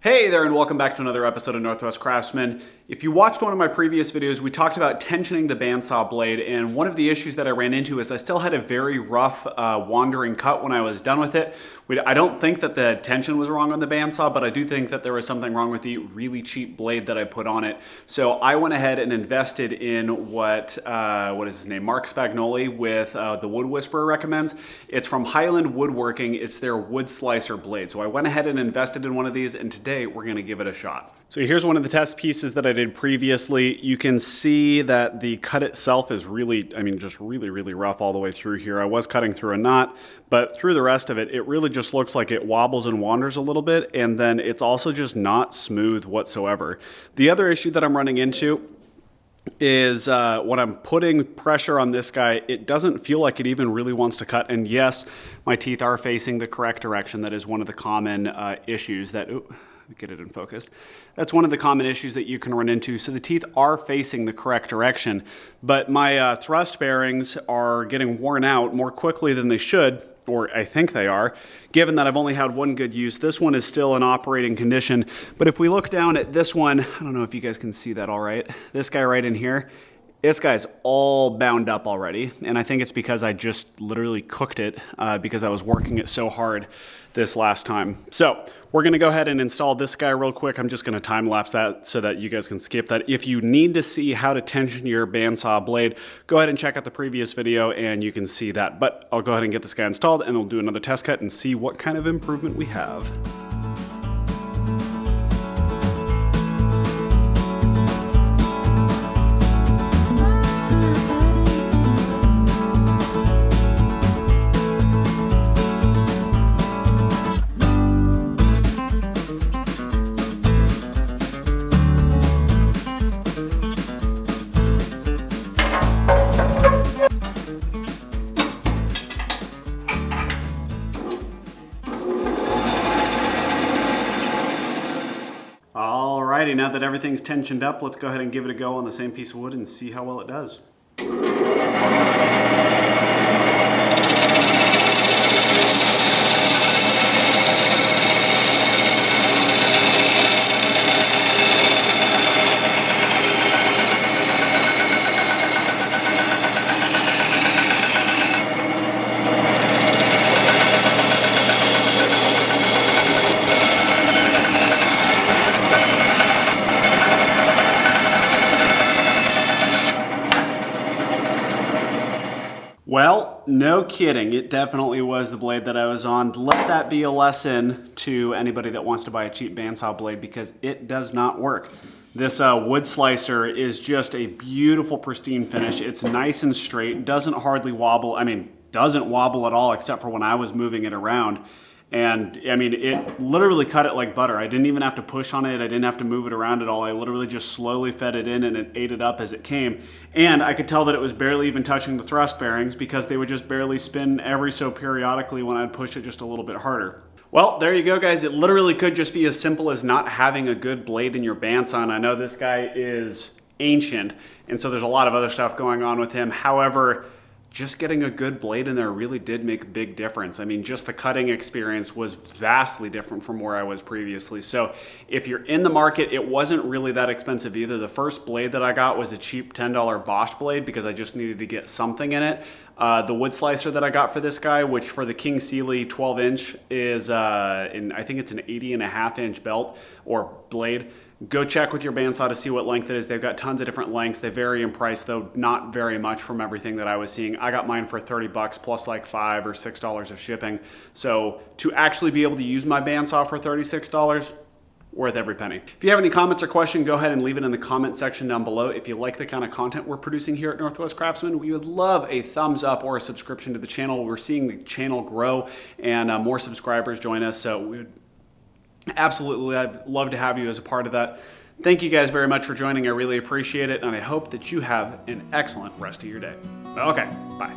Hey there and welcome back to another episode of Northwest Craftsman. If you watched one of my previous videos, we talked about tensioning the bandsaw blade, and one of the issues that I ran into is I still had a very rough wandering cut when I was done with it. I don't think that the tension was wrong on the bandsaw, but I do think that there was something wrong with the really cheap blade that I put on it. So I went ahead and invested in what is his name? Marc Spagnuolo with the Wood Whisperer recommends. It's from Highland Woodworking. It's their wood slicer blade. So I went ahead and invested in one of these, and today we're going to give it a shot. So here's one of the test pieces that I did previously. You can see that the cut itself is really, just really rough all the way through here. I was cutting through a knot, but through the rest of it, it really just looks like it wobbles and wanders a little bit, and then it's also just not smooth whatsoever. The other issue that I'm running into is when I'm putting pressure on this guy, it doesn't feel like it even really wants to cut. And yes, my teeth are facing the correct direction. That is one of the common issues that, get it in focus. That's one of the common issues that you can run into. So the teeth are facing the correct direction, but my thrust bearings are getting worn out more quickly than they should, or I think they are, given that I've only had one good use. This one is still in operating condition, but if we look down at this one, I don't know if you guys can see that all right. This guy right in here, this guy's all bound up already, and I think it's because I just literally cooked it because I was working it so hard this last time. So we're gonna go ahead and install this guy real quick. I'm just gonna time lapse that so that you guys can skip that. If you need to see how to tension your bandsaw blade, go ahead and check out the previous video and you can see that. But I'll go ahead and get this guy installed and we'll do another test cut and see what kind of improvement we have. Alrighty, now that everything's tensioned up, let's go ahead and give it a go on the same piece of wood and see how well it does. Well, no kidding. It definitely was the blade that I was on. Let that be a lesson to anybody that wants to buy a cheap bandsaw blade because it does not work. This wood slicer is just a beautiful, pristine finish. It's nice and straight, doesn't hardly wobble. Doesn't wobble at all except for when I was moving it around. And it literally cut it like butter. I didn't even have to push on it. I didn't have to move it around at all. I literally just slowly fed it in and it ate it up as it came. And I could tell that it was barely even touching the thrust bearings because they would just barely spin every so periodically when I'd push it just a little bit harder. Well, there you go, guys. It literally could just be as simple as not having a good blade in your bandsaw. And I know this guy is ancient, and so there's a lot of other stuff going on with him. However, just getting a good blade in there really did make a big difference. Just the cutting experience was vastly different from where I was previously. So if you're in the market, it wasn't really that expensive either. The first blade that I got was a cheap $10 Bosch blade because I just needed to get something in it. The wood slicer that I got for this guy, which for the King Sealy 12-inch is, I think it's an 80.5-inch belt or blade. Go check with your bandsaw to see what length it is. They've got tons of different lengths. They vary in price, though not very much from everything that I was seeing. I got mine for 30 bucks plus like $5 or $6 of shipping. So to actually be able to use my bandsaw for $36, worth every penny. If you have any comments or questions, go ahead and leave it in the comment section down below. If you like the kind of content we're producing here at Northwest Craftsman, we would love a thumbs up or a subscription to the channel. We're seeing the channel grow and more subscribers join us. So we would absolutely, I'd love to have you as a part of that. Thank you guys very much for joining. I really appreciate it, and I hope that you have an excellent rest of your day. Okay, bye.